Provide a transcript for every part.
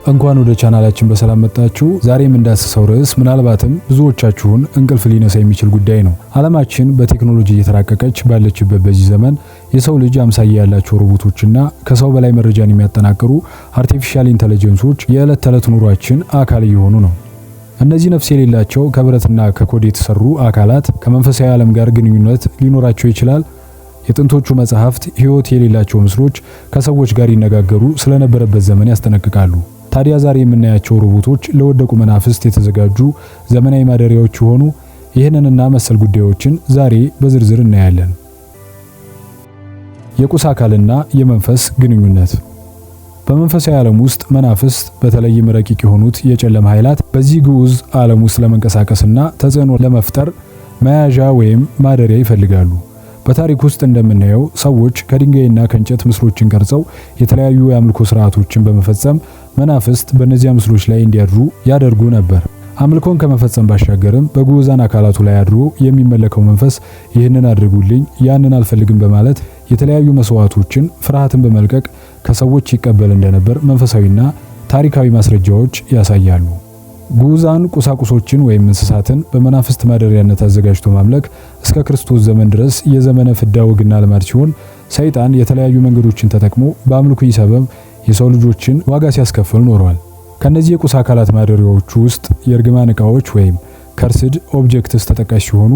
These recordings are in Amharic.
እንኳን ወደ ቻናላችን በሰላም መጣችሁ። ዛሬም እንዳስሰው ርዕስ ምናልባትም ብዙዎቻችሁን እንቅልፍ ሊነሳ የሚችል ጉዳይ ነው። ዓለማችን በቴክኖሎጂ እየተራቀቀች ባለችበት በዚህ ዘመን የሰው ልጅ አምሳያ ያላቸው ሮቦቶችና ከሰው በላይ መረጃን የሚያጠናቅሩ አርቲፊሻል ኢንተለጀንሶች የዕለት ተዕለት ኑሯችን አካል እየሆኑ ነው። እነዚህ ነፍስ የሌላቸው ከብረትና ከኮድ የተሰሩ አካላት ከመንፈሳዊ ዓለም ጋር ግንኙነት ሊኖራቸው ይችላል። የጥንቶቹ መጻሕፍት ሕይወት የሌላቸው ምስሎች ከሰዎች ጋር ይነጋገሩ ስለነበረበት ዘመን ያስጠነቅቃሉ። ታዲያ ዛሬ የምናያቸው ሮቦቶች ለወደቁ መናፍስት የተዘጋጁ ዘመናዊ ማደሪያዎች የሆኑ ይህንንና መሰል ጉዳዮችን ዛሬ በዝርዝር እናያለን። የቁስ አካልና የመንፈስ ግንኙነት። በመንፈሳዊ ዓለም ውስጥ መናፍስት በተለይም ረቂቅ የሆኑት የጨለማ ኃይላት በዚህ ግዑዝ ዓለም ውስጥ ለመንቀሳቀስና ተጽዕኖ ለመፍጠር መያዣ ወይም ማደሪያ ይፈልጋሉ። በታሪክ ውስጥ እንደምናየው ሰዎች ከድንጋይና ከእንጨት ምስሎችን ቀርጸው የተለያዩ የአምልኮ ስርዓቶችን በመፈጸም መናፍስት በእነዚያ ምስሎች ላይ እንዲያድሩ ያደርጉ ነበር። አምልኮን ከመፈጸም ባሻገርም በግዑዛን አካላቱ ላይ አድሮ የሚመለከው መንፈስ ይህንን አድርጉልኝ፣ ያንን አልፈልግም በማለት የተለያዩ መስዋዕቶችን ፍርሃትን በመልቀቅ ከሰዎች ይቀበል እንደነበር መንፈሳዊና ታሪካዊ ማስረጃዎች ያሳያሉ። ግዑዛን ቁሳቁሶችን ወይም እንስሳትን በመናፍስት ማደሪያነት አዘጋጅቶ ማምለክ እስከ ክርስቶስ ዘመን ድረስ የዘመነ ፍዳ ወግና ልማድ ሲሆን ሰይጣን የተለያዩ መንገዶችን ተጠቅሞ በአምልኮ ሰበብ የሰው ልጆችን ዋጋ ሲያስከፍል ኖረዋል። ከነዚህ የቁስ አካላት ማደሪያዎቹ ውስጥ የእርግማን ዕቃዎች ወይም ከርስድ ኦብጀክትስ ተጠቃሽ ሲሆኑ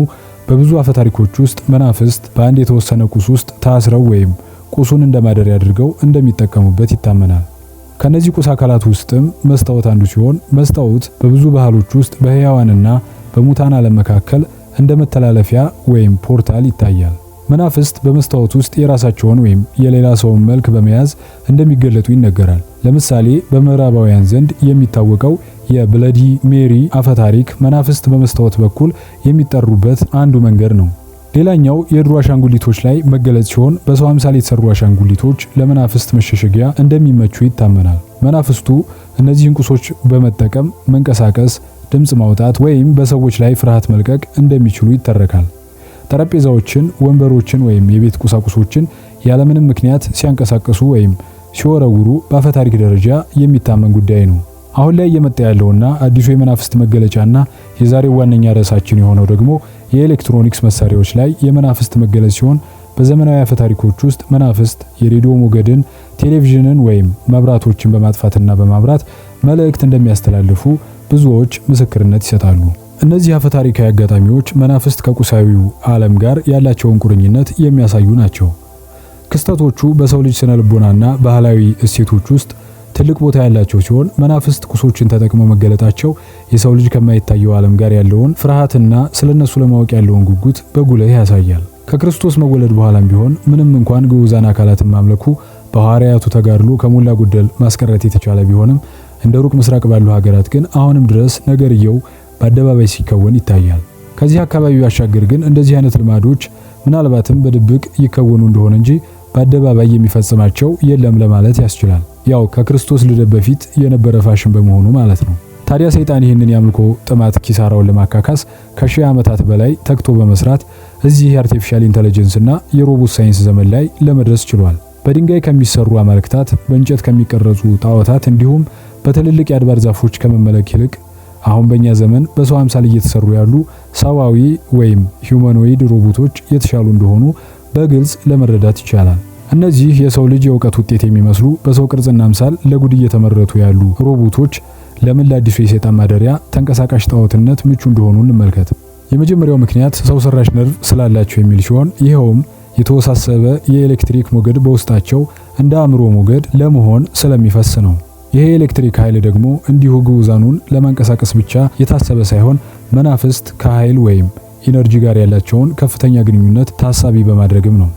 በብዙ አፈታሪኮች ውስጥ መናፍስት በአንድ የተወሰነ ቁስ ውስጥ ታስረው ወይም ቁሱን እንደ ማደሪያ አድርገው እንደሚጠቀሙበት ይታመናል። ከነዚህ ቁስ አካላት ውስጥም መስታወት አንዱ ሲሆን መስታወት በብዙ ባህሎች ውስጥ በሕያዋንና በሙታን ዓለም መካከል እንደ መተላለፊያ ወይም ፖርታል ይታያል። መናፍስት በመስታወት ውስጥ የራሳቸውን ወይም የሌላ ሰውን መልክ በመያዝ እንደሚገለጡ ይነገራል። ለምሳሌ በምዕራባውያን ዘንድ የሚታወቀው የብለዲ ሜሪ አፈታሪክ መናፍስት በመስታወት በኩል የሚጠሩበት አንዱ መንገድ ነው። ሌላኛው የድሮ አሻንጉሊቶች ላይ መገለጽ ሲሆን በሰው አምሳል የተሰሩ አሻንጉሊቶች ለመናፍስት መሸሸጊያ እንደሚመቹ ይታመናል። መናፍስቱ እነዚህን ቁሶች በመጠቀም መንቀሳቀስ፣ ድምጽ ማውጣት ወይም በሰዎች ላይ ፍርሃት መልቀቅ እንደሚችሉ ይተረካል። ጠረጴዛዎችን፣ ወንበሮችን ወይም የቤት ቁሳቁሶችን ያለምንም ምክንያት ሲያንቀሳቅሱ ወይም ሲወረውሩ በአፈታሪክ ደረጃ የሚታመን ጉዳይ ነው። አሁን ላይ እየመጣ ያለውና አዲሱ የመናፍስት መገለጫና የዛሬው ዋነኛ ርዕሳችን የሆነው ደግሞ የኤሌክትሮኒክስ መሳሪያዎች ላይ የመናፍስት መገለጽ ሲሆን በዘመናዊ አፈታሪኮች ውስጥ መናፍስት የሬዲዮ ሞገድን፣ ቴሌቪዥንን ወይም መብራቶችን በማጥፋትና በማብራት መልእክት እንደሚያስተላልፉ ብዙዎች ምስክርነት ይሰጣሉ። እነዚህ አፈታሪካዊ አጋጣሚዎች መናፍስት ከቁሳዊው ዓለም ጋር ያላቸውን ቁርኝነት የሚያሳዩ ናቸው። ክስተቶቹ በሰው ልጅ ስነ ልቦናና ባህላዊ እሴቶች ውስጥ ትልቅ ቦታ ያላቸው ሲሆን መናፍስት ቁሶችን ተጠቅመው መገለጣቸው የሰው ልጅ ከማይታየው ዓለም ጋር ያለውን ፍርሃትና ስለነሱ ለማወቅ ያለውን ጉጉት በጉልህ ያሳያል። ከክርስቶስ መወለድ በኋላም ቢሆን ምንም እንኳን ግዑዛን አካላትን ማምለኩ በሐዋርያቱ ተጋድሎ ከሞላ ጎደል ማስቀረት የተቻለ ቢሆንም እንደ ሩቅ ምስራቅ ባሉ ሀገራት ግን አሁንም ድረስ ነገርየው በአደባባይ ሲከወን ይታያል። ከዚህ አካባቢ ባሻገር ግን እንደዚህ አይነት ልማዶች ምናልባትም በድብቅ ይከወኑ እንደሆነ እንጂ በአደባባይ የሚፈጽማቸው የለም ለማለት ያስችላል። ያው ከክርስቶስ ልደት በፊት የነበረ ፋሽን በመሆኑ ማለት ነው። ታዲያ ሰይጣን ይህንን የአምልኮ ጥማት ኪሳራውን ለማካካስ ከሺህ ዓመታት በላይ ተግቶ በመስራት እዚህ የአርቲፊሻል ኢንተለጀንስና የሮቦት ሳይንስ ዘመን ላይ ለመድረስ ችሏል። በድንጋይ ከሚሰሩ አማልክታት፣ በእንጨት ከሚቀረጹ ጣዖታት እንዲሁም በትልልቅ የአድባር ዛፎች ከመመለክ ይልቅ አሁን በእኛ ዘመን በሰው አምሳል እየተሰሩ ያሉ ሰዋዊ ወይም ሂዩማኖይድ ሮቦቶች የተሻሉ እንደሆኑ በግልጽ ለመረዳት ይቻላል። እነዚህ የሰው ልጅ የእውቀት ውጤት የሚመስሉ በሰው ቅርጽና አምሳል ለጉድ እየተመረቱ ያሉ ሮቦቶች ለምን ለአዲሱ የሰይጣን ማደሪያ ተንቀሳቃሽ ጣዖትነት ምቹ እንደሆኑ እንመልከት። የመጀመሪያው ምክንያት ሰው ሰራሽ ነርቭ ስላላቸው የሚል ሲሆን ይኸውም የተወሳሰበ የኤሌክትሪክ ሞገድ በውስጣቸው እንደ አእምሮ ሞገድ ለመሆን ስለሚፈስ ነው። ይሄ ኤሌክትሪክ ኃይል ደግሞ እንዲሁ ግዑዛኑን ለማንቀሳቀስ ብቻ የታሰበ ሳይሆን መናፍስት ከኃይል ወይም ኢነርጂ ጋር ያላቸውን ከፍተኛ ግንኙነት ታሳቢ በማድረግም ነው።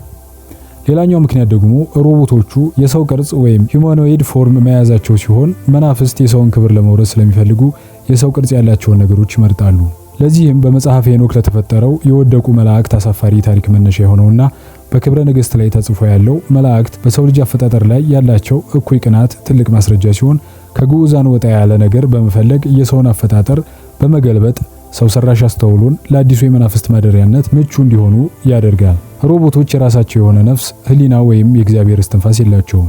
ሌላኛው ምክንያት ደግሞ ሮቦቶቹ የሰው ቅርጽ ወይም ሂዩማኖይድ ፎርም መያዛቸው ሲሆን መናፍስት የሰውን ክብር ለመውረስ ስለሚፈልጉ የሰው ቅርጽ ያላቸውን ነገሮች ይመርጣሉ። ለዚህም በመጽሐፈ ሄኖክ ለተፈጠረው የወደቁ መላእክት አሳፋሪ ታሪክ መነሻ የሆነውና በክብረ ነገሥት ላይ ተጽፎ ያለው መላእክት በሰው ልጅ አፈጣጠር ላይ ያላቸው እኩይ ቅናት ትልቅ ማስረጃ ሲሆን ከግዑዛን ወጣ ያለ ነገር በመፈለግ የሰውን አፈጣጠር በመገልበጥ ሰው ሰራሽ አስተውሎን ለአዲሱ የመናፍስት ማደሪያነት ምቹ እንዲሆኑ ያደርጋል። ሮቦቶች የራሳቸው የሆነ ነፍስ፣ ህሊና ወይም የእግዚአብሔር እስትንፋስ የላቸውም።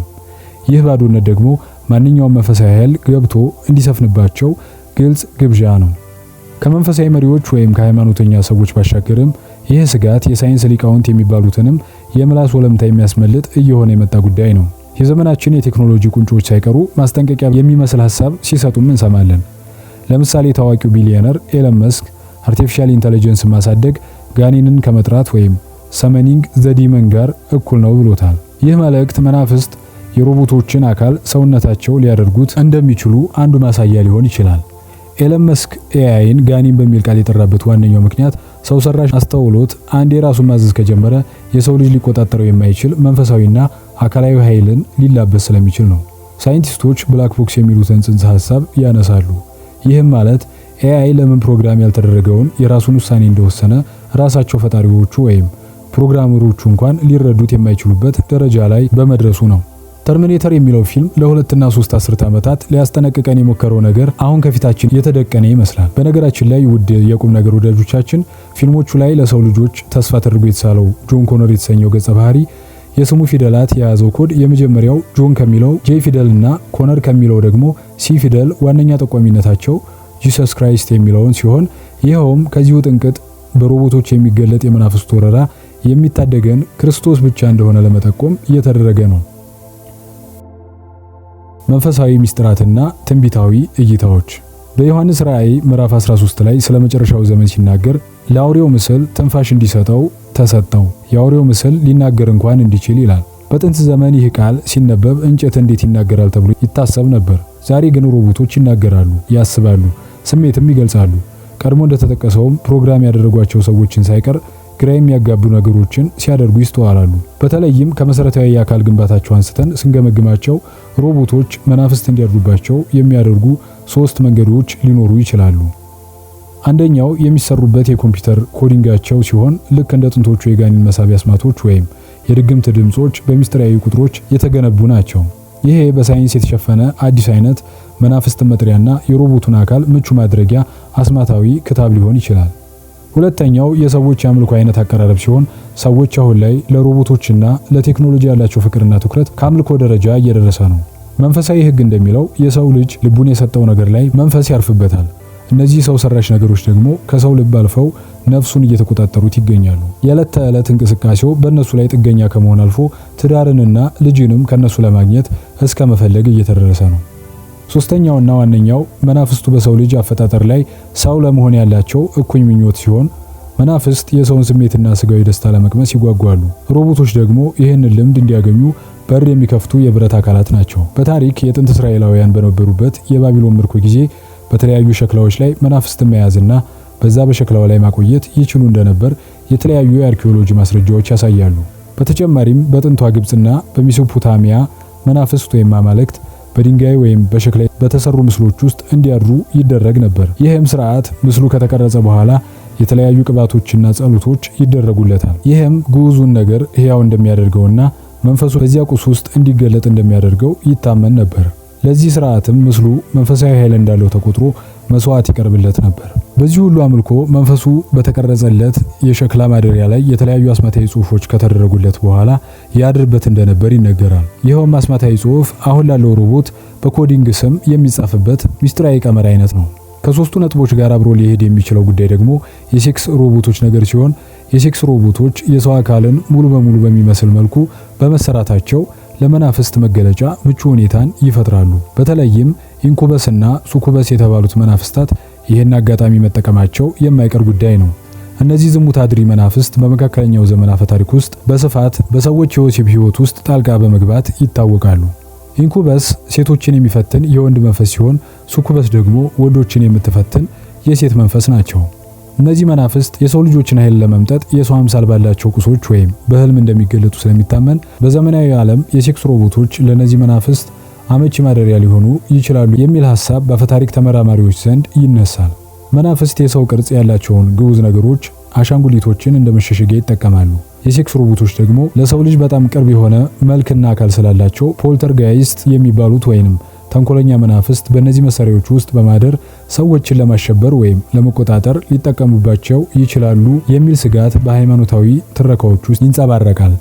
ይህ ባዶነት ደግሞ ማንኛውም መንፈሳዊ ኃይል ገብቶ እንዲሰፍንባቸው ግልጽ ግብዣ ነው። ከመንፈሳዊ መሪዎች ወይም ከሃይማኖተኛ ሰዎች ባሻገርም ይህ ስጋት የሳይንስ ሊቃውንት የሚባሉትንም የምላስ ወለምታ የሚያስመልጥ እየሆነ የመጣ ጉዳይ ነው። የዘመናችን የቴክኖሎጂ ቁንጮች ሳይቀሩ ማስጠንቀቂያ የሚመስል ሐሳብ ሲሰጡም እንሰማለን። ለምሳሌ ታዋቂው ቢሊዮነር ኤለን መስክ አርቲፊሻል ኢንተለጀንስ ማሳደግ ጋኔንን ከመጥራት ወይም ሰመኒንግ ዘዲመን ጋር እኩል ነው ብሎታል። ይህ መልእክት መናፍስት የሮቦቶችን አካል ሰውነታቸው ሊያደርጉት እንደሚችሉ አንዱ ማሳያ ሊሆን ይችላል። ኤለን መስክ ኤአይን ጋኔን በሚል ቃል የጠራበት ዋነኛው ምክንያት ሰው ሰራሽ አስተውሎት አንድ የራሱን ማዘዝ ከጀመረ የሰው ልጅ ሊቆጣጠረው የማይችል መንፈሳዊና አካላዊ ኃይልን ሊላበስ ስለሚችል ነው። ሳይንቲስቶች ብላክ ቦክስ የሚሉትን ጽንሰ ሐሳብ ያነሳሉ። ይህም ማለት ኤአይ ለምን ፕሮግራም ያልተደረገውን የራሱን ውሳኔ እንደወሰነ ራሳቸው ፈጣሪዎቹ ወይም ፕሮግራመሮቹ እንኳን ሊረዱት የማይችሉበት ደረጃ ላይ በመድረሱ ነው። ተርሚኔተር የሚለው ፊልም ለ2 እና 3 አስርት ዓመታት ሊያስጠነቅቀን የሞከረው ነገር አሁን ከፊታችን የተደቀነ ይመስላል። በነገራችን ላይ ውድ የቁም ነገር ወዳጆቻችን ፊልሞቹ ላይ ለሰው ልጆች ተስፋ ተደርጎ የተሳለው ጆን ኮነር የተሰኘው ገጸ ባህሪ የስሙ ፊደላት የያዘው ኮድ የመጀመሪያው ጆን ከሚለው ጄ ፊደል እና ኮነር ከሚለው ደግሞ ሲ ፊደል ዋነኛ ጠቋሚነታቸው ጂሰስ ክራይስት የሚለውን ሲሆን ይኸውም ከዚሁ ጥንቅጥ በሮቦቶች የሚገለጥ የመናፍስት ወረራ የሚታደገን ክርስቶስ ብቻ እንደሆነ ለመጠቆም እየተደረገ ነው። መንፈሳዊ ሚስጥራትና ትንቢታዊ እይታዎች በዮሐንስ ራእይ ምዕራፍ 13 ላይ ስለ መጨረሻው ዘመን ሲናገር ለአውሬው ምስል ትንፋሽ እንዲሰጠው ተሰጠው፣ የአውሬው ምስል ሊናገር እንኳን እንዲችል ይላል። በጥንት ዘመን ይህ ቃል ሲነበብ እንጨት እንዴት ይናገራል ተብሎ ይታሰብ ነበር። ዛሬ ግን ሮቦቶች ይናገራሉ፣ ያስባሉ፣ ስሜትም ይገልጻሉ። ቀድሞ እንደተጠቀሰውም ፕሮግራም ያደረጓቸው ሰዎችን ሳይቀር ግራ የሚያጋቡ ነገሮችን ሲያደርጉ ይስተዋላሉ። በተለይም ከመሰረታዊ የአካል ግንባታቸው አንስተን ስንገመግማቸው ሮቦቶች መናፍስት እንዲያድሩባቸው የሚያደርጉ 3 መንገዶች ሊኖሩ ይችላሉ። አንደኛው የሚሰሩበት የኮምፒውተር ኮዲንጋቸው ሲሆን ልክ እንደ ጥንቶቹ የጋኔን መሳቢያ አስማቶች ወይም የድግምት ድምጾች በሚስጥራዊ ቁጥሮች የተገነቡ ናቸው። ይሄ በሳይንስ የተሸፈነ አዲስ አይነት መናፍስት መጥሪያና የሮቦቱን አካል ምቹ ማድረጊያ አስማታዊ ክታብ ሊሆን ይችላል። ሁለተኛው የሰዎች የአምልኮ አይነት አቀራረብ ሲሆን ሰዎች አሁን ላይ ለሮቦቶችና ለቴክኖሎጂ ያላቸው ፍቅርና ትኩረት ከአምልኮ ደረጃ እየደረሰ ነው። መንፈሳዊ ሕግ እንደሚለው የሰው ልጅ ልቡን የሰጠው ነገር ላይ መንፈስ ያርፍበታል። እነዚህ ሰው ሰራሽ ነገሮች ደግሞ ከሰው ልብ አልፈው ነፍሱን እየተቆጣጠሩት ይገኛሉ። የዕለት ተዕለት እንቅስቃሴው በእነሱ ላይ ጥገኛ ከመሆን አልፎ ትዳርንና ልጅንም ከነሱ ለማግኘት እስከ መፈለግ እየተደረሰ ነው። ሶስተኛውና ዋነኛው መናፍስቱ በሰው ልጅ አፈጣጠር ላይ ሰው ለመሆን ያላቸው እኩይ ምኞት ሲሆን መናፍስት የሰውን ስሜትና ስጋዊ ደስታ ለመቅመስ ይጓጓሉ። ሮቦቶች ደግሞ ይህንን ልምድ እንዲያገኙ በር የሚከፍቱ የብረት አካላት ናቸው። በታሪክ የጥንት እስራኤላውያን በነበሩበት የባቢሎን ምርኮ ጊዜ በተለያዩ ሸክላዎች ላይ መናፍስትን መያዝና በዛ በሸክላው ላይ ማቆየት ይችሉ እንደነበር የተለያዩ የአርኪኦሎጂ ማስረጃዎች ያሳያሉ። በተጨማሪም በጥንቷ ግብጽና በሜሶፖታሚያ መናፍስት ወይም አማልክት በድንጋይ ወይም በሸክላ በተሰሩ ምስሎች ውስጥ እንዲያድሩ ይደረግ ነበር። ይህም ስርዓት ምስሉ ከተቀረጸ በኋላ የተለያዩ ቅባቶችና ጸሎቶች ይደረጉለታል። ይህም ግዑዙን ነገር ሕያው እንደሚያደርገውና መንፈሱ በዚያ ቁስ ውስጥ እንዲገለጥ እንደሚያደርገው ይታመን ነበር። ለዚህ ስርዓትም ምስሉ መንፈሳዊ ኃይል እንዳለው ተቆጥሮ መስዋዕት ይቀርብለት ነበር። በዚህ ሁሉ አምልኮ መንፈሱ በተቀረጸለት የሸክላ ማደሪያ ላይ የተለያዩ አስማታዊ ጽሑፎች ከተደረጉለት በኋላ ያድርበት እንደነበር ይነገራል። ይኸውም አስማታዊ ጽሑፍ አሁን ላለው ሮቦት በኮዲንግ ስም የሚጻፍበት ሚስጥራዊ ቀመር አይነት ነው። ከሶስቱ ነጥቦች ጋር አብሮ ሊሄድ የሚችለው ጉዳይ ደግሞ የሴክስ ሮቦቶች ነገር ሲሆን የሴክስ ሮቦቶች የሰው አካልን ሙሉ በሙሉ በሚመስል መልኩ በመሰራታቸው ለመናፍስት መገለጫ ምቹ ሁኔታን ይፈጥራሉ። በተለይም ኢንኩበስና ሱኩበስ የተባሉት መናፍስታት ይህን አጋጣሚ መጠቀማቸው የማይቀር ጉዳይ ነው። እነዚህ ዝሙት አድሪ መናፍስት በመካከለኛው ዘመን አፈ ታሪክ ውስጥ በስፋት በሰዎች የወሲብ ሕይወት ውስጥ ጣልቃ በመግባት ይታወቃሉ። ኢንኩበስ ሴቶችን የሚፈትን የወንድ መንፈስ ሲሆን ሱኩበስ ደግሞ ወንዶችን የምትፈትን የሴት መንፈስ ናቸው። እነዚህ መናፍስት የሰው ልጆችን ኃይል ለመምጠጥ የሰው አምሳል ባላቸው ቁሶች ወይም በህልም እንደሚገለጡ ስለሚታመን በዘመናዊ ዓለም የሴክስ ሮቦቶች ለነዚህ መናፍስት አመቺ ማደሪያ ሊሆኑ ይችላሉ የሚል ሐሳብ በአፈታሪክ ተመራማሪዎች ዘንድ ይነሳል። መናፍስት የሰው ቅርጽ ያላቸውን ግዑዝ ነገሮች አሻንጉሊቶችን እንደ መሸሸጊያ ይጠቀማሉ። የሴክስ ሮቦቶች ደግሞ ለሰው ልጅ በጣም ቅርብ የሆነ መልክና አካል ስላላቸው ፖልተርጋይስት የሚባሉት ወይንም ተንኮለኛ መናፍስት በእነዚህ መሳሪያዎች ውስጥ በማደር ሰዎችን ለማሸበር ወይም ለመቆጣጠር ሊጠቀሙባቸው ይችላሉ የሚል ስጋት በሃይማኖታዊ ትረካዎች ውስጥ ይንጸባረቃል።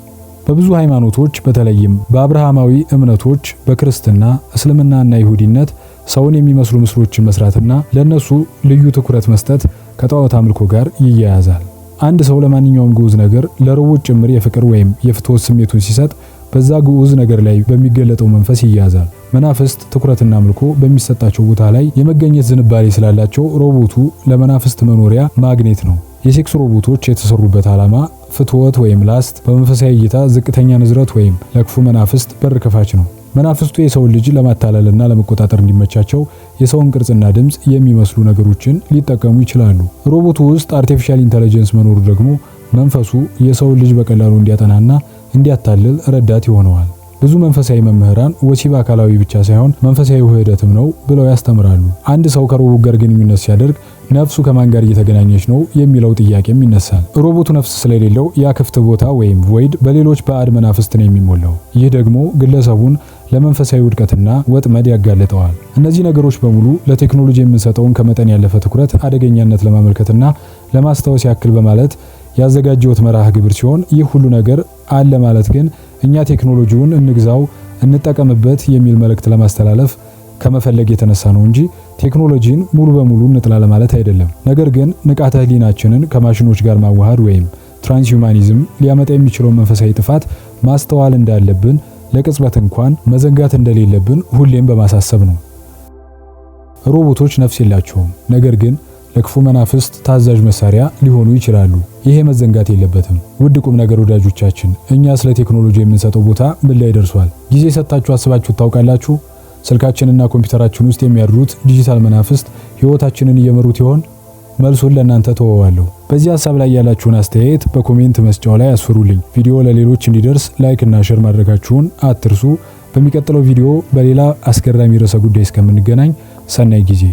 በብዙ ሃይማኖቶች በተለይም በአብርሃማዊ እምነቶች በክርስትና፣ እስልምናና ይሁዲነት ሰውን የሚመስሉ ምስሎችን መስራትና ለነሱ ልዩ ትኩረት መስጠት ከጣዖት አምልኮ ጋር ይያያዛል። አንድ ሰው ለማንኛውም ግዑዝ ነገር ለሮቦት ጭምር የፍቅር ወይም የፍትወት ስሜቱን ሲሰጥ በዛ ግዑዝ ነገር ላይ በሚገለጠው መንፈስ ይያዛል። መናፍስት ትኩረትና አምልኮ በሚሰጣቸው ቦታ ላይ የመገኘት ዝንባሌ ስላላቸው ሮቦቱ ለመናፍስት መኖሪያ ማግኔት ነው። የሴክስ ሮቦቶች የተሰሩበት ዓላማ ፍትወት ወይም ላስት በመንፈሳዊ እይታ ዝቅተኛ ንዝረት ወይም ለክፉ መናፍስት በር ከፋች ነው። መናፍስቱ የሰውን ልጅ ለማታለልና ለመቆጣጠር እንዲመቻቸው የሰውን ቅርጽና ድምጽ የሚመስሉ ነገሮችን ሊጠቀሙ ይችላሉ። ሮቦቱ ውስጥ አርቲፊሻል ኢንተለጀንስ መኖሩ ደግሞ መንፈሱ የሰውን ልጅ በቀላሉ እንዲያጠናና እንዲያታልል ረዳት ይሆነዋል። ብዙ መንፈሳዊ መምህራን ወሲብ አካላዊ ብቻ ሳይሆን መንፈሳዊ ውህደትም ነው ብለው ያስተምራሉ። አንድ ሰው ከሮቦት ጋር ግንኙነት ሲያደርግ ነፍሱ ከማን ጋር እየተገናኘች ነው የሚለው ጥያቄም ይነሳል። ሮቦቱ ነፍስ ስለሌለው ያ ክፍት ቦታ ወይም ቮይድ በሌሎች ባዕድ መናፍስት ነው የሚሞላው። ይህ ደግሞ ግለሰቡን ለመንፈሳዊ ውድቀትና ወጥመድ ያጋልጠዋል። እነዚህ ነገሮች በሙሉ ለቴክኖሎጂ የምንሰጠውን ከመጠን ያለፈ ትኩረት አደገኛነት ለማመልከትና ለማስታወስ ያክል በማለት ያዘጋጀውት መርሃ ግብር ሲሆን ይህ ሁሉ ነገር አለ ማለት ግን እኛ ቴክኖሎጂውን እንግዛው እንጠቀምበት የሚል መልእክት ለማስተላለፍ ከመፈለግ የተነሳ ነው እንጂ ቴክኖሎጂን ሙሉ በሙሉ እንጥላ ለማለት አይደለም። ነገር ግን ንቃተ ህሊናችንን ከማሽኖች ጋር ማዋሃድ ወይም ትራንስሁማኒዝም ሊያመጣ የሚችለው መንፈሳዊ ጥፋት ማስተዋል እንዳለብን ለቅጽበት እንኳን መዘንጋት እንደሌለብን ሁሌም በማሳሰብ ነው። ሮቦቶች ነፍስ የላቸውም፣ ነገር ግን ለክፉ መናፍስት ታዛዥ መሳሪያ ሊሆኑ ይችላሉ። ይሄ መዘንጋት የለበትም። ውድ ቁም ነገር ወዳጆቻችን፣ እኛ ስለ ቴክኖሎጂ የምንሰጠው ቦታ ምን ላይ ደርሷል? ጊዜ ሰጣችሁ አስባችሁ ታውቃላችሁ? ስልካችንና ኮምፒውተራችን ውስጥ የሚያድሩት ዲጂታል መናፍስት ህይወታችንን እየመሩት ይሆን? መልሱን ለእናንተ ተወዋለሁ። በዚህ ሐሳብ ላይ ያላችሁን አስተያየት በኮሜንት መስጫው ላይ አስፍሩልኝ። ቪዲዮ ለሌሎች እንዲደርስ ላይክ እና ሼር ማድረጋችሁን አትርሱ። በሚቀጥለው ቪዲዮ በሌላ አስገራሚ ርዕሰ ጉዳይ እስከምንገናኝ ሰናይ ጊዜ